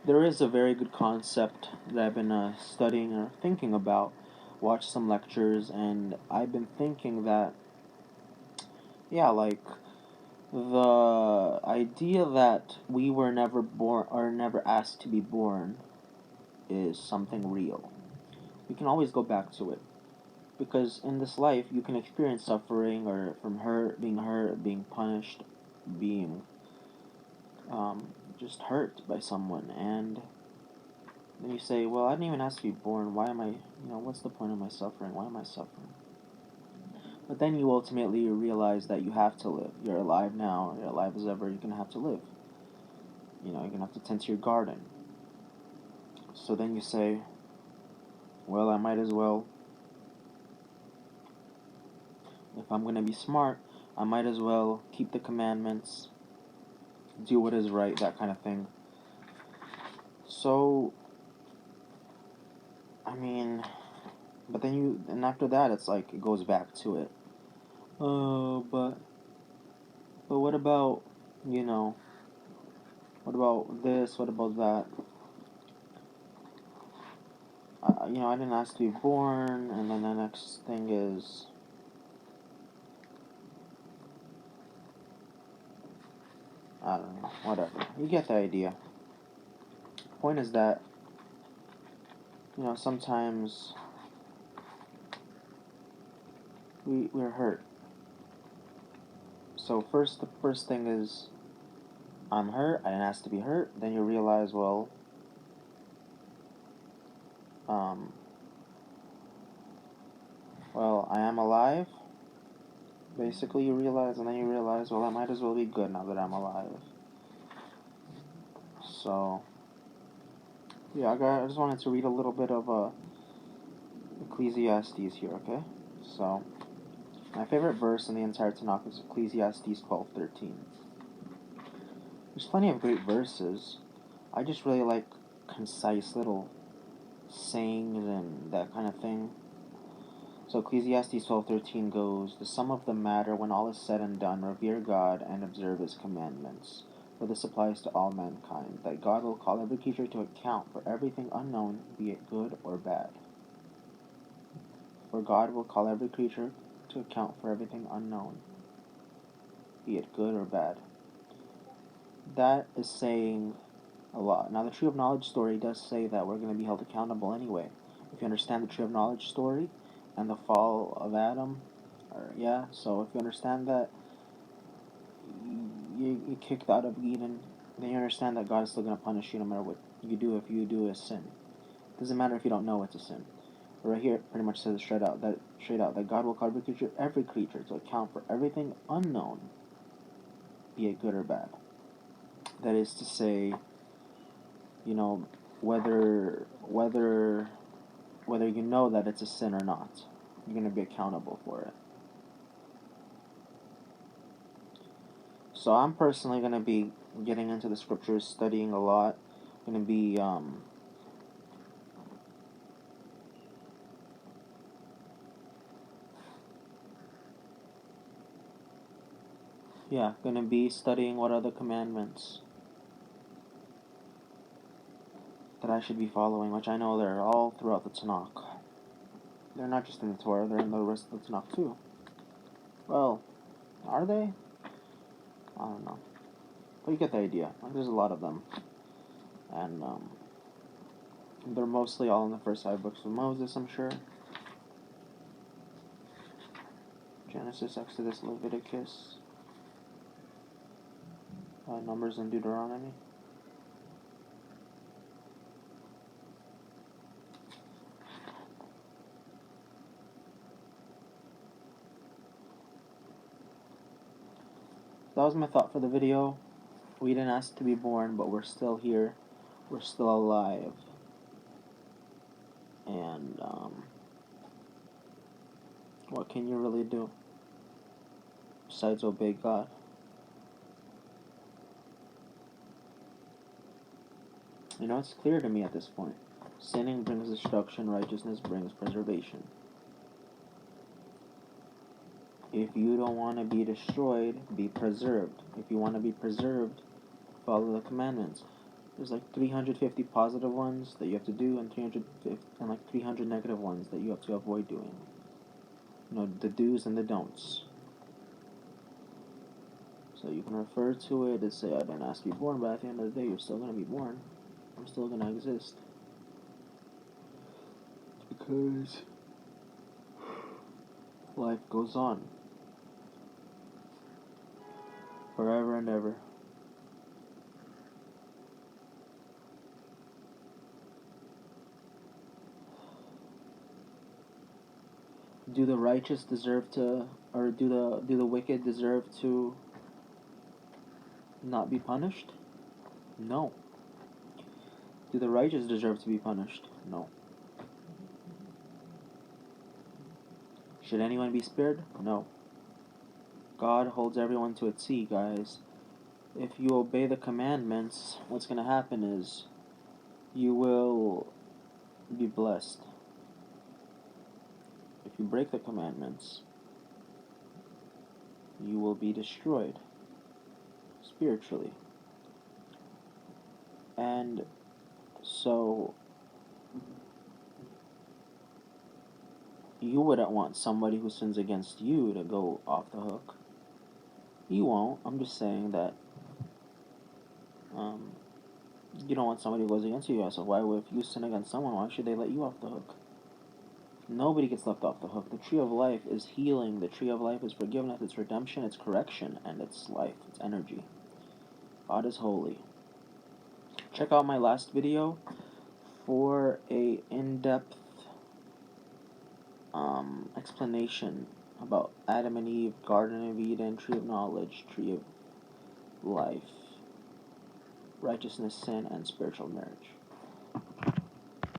There is a very good concept that I've been studying or thinking about. Watched some lectures, and I've been thinking that, yeah, like the idea that we were never born or never asked to be born is something real. We can always go back to it because in this life you can experience suffering or from hurt, being punished, being just hurt by someone, and then you say, well, I didn't even ask to be born. Why am I, what's the point of my suffering? Why am I suffering? But then you ultimately realize that you have to live. You're alive now. You're alive as ever. You're going to have to live. You're going to have to tend to your garden. So then you say, well, I might as well, if I'm going to be smart, I might as well keep the commandments, do what is right, that kind of thing. So, I mean, but then and after that, it's like, it goes back to it. Oh, but what about, you know, what about this? What about that? I didn't ask to be born, and then the next thing is, I don't know, whatever. You get the idea. Point is that, sometimes we're hurt. So the first thing is, I'm hurt, I didn't ask to be hurt. Then you realize, um, I am alive. Basically, you realize, and then you realize, I might as well be good now that I'm alive. So, yeah, I just wanted to read a little bit of Ecclesiastes here, okay? So, my favorite verse in the entire Tanakh is Ecclesiastes 12:13. There's plenty of great verses. I just really like concise little sayings and that kind of thing. So Ecclesiastes 12:13 goes, "The sum of the matter, when all is said and done, revere God and observe His commandments. For this applies to all mankind, that God will call every creature to account for everything unknown, be it good or bad. For God will call every creature to account for everything unknown, be it good or bad." That is saying a lot. Now, the Tree of Knowledge story does say that we're going to be held accountable anyway. If you understand the Tree of Knowledge story and the fall of Adam, so if you understand that you kicked out of Eden, then you understand that God is still going to punish you no matter what you do if you do a sin. It doesn't matter if you don't know it's a sin. But right here, it pretty much says straight out that God will call every creature to account for everything unknown, be it good or bad. That is to say, you know, whether you know that it's a sin or not, you're going to be accountable for it. So I'm personally going to be getting into the scriptures, studying a lot. I'm going to be going to be studying what are the commandments that I should be following, which I know they're all throughout the Tanakh. They're not just in the Torah, they're in the rest of the Tanakh too. Well, are they? I don't know. But you get the idea. There's a lot of them. And they're mostly all in the first 5 books of Moses, I'm sure. Genesis, Exodus, Leviticus, Numbers, and Deuteronomy. That was my thought for the video. We didn't ask to be born, but we're still here. We're still alive. And what can you really do besides obey God? It's clear to me at this point. Sinning brings destruction, righteousness brings preservation. If you don't want to be destroyed, be preserved. If you want to be preserved, follow the commandments. There's like 350 positive ones that you have to do, and 300 negative ones that you have to avoid doing. You know, the do's and the don'ts. So you can refer to it as say, I didn't ask you to be born, but at the end of the day, you're still gonna be born. I'm still gonna exist. Because life goes on. Forever and ever. Do the righteous deserve to, or do the wicked deserve to not be punished? No. Do the righteous deserve to be punished? No. Should anyone be spared? No. God holds everyone to a T, guys. If you obey the commandments, what's going to happen is you will be blessed. If you break the commandments, you will be destroyed spiritually. And so you wouldn't want somebody who sins against you to go off the hook. You won't. I'm just saying that you don't want somebody who goes against you. So why would, if you sin against someone, why should they let you off the hook? Nobody gets left off the hook. The tree of life is healing. The tree of life is forgiveness. It's redemption. It's correction. And it's life. It's energy. God is holy. Check out my last video for a in-depth explanation about Adam and Eve, Garden of Eden, Tree of Knowledge, Tree of Life, righteousness, sin, and spiritual marriage.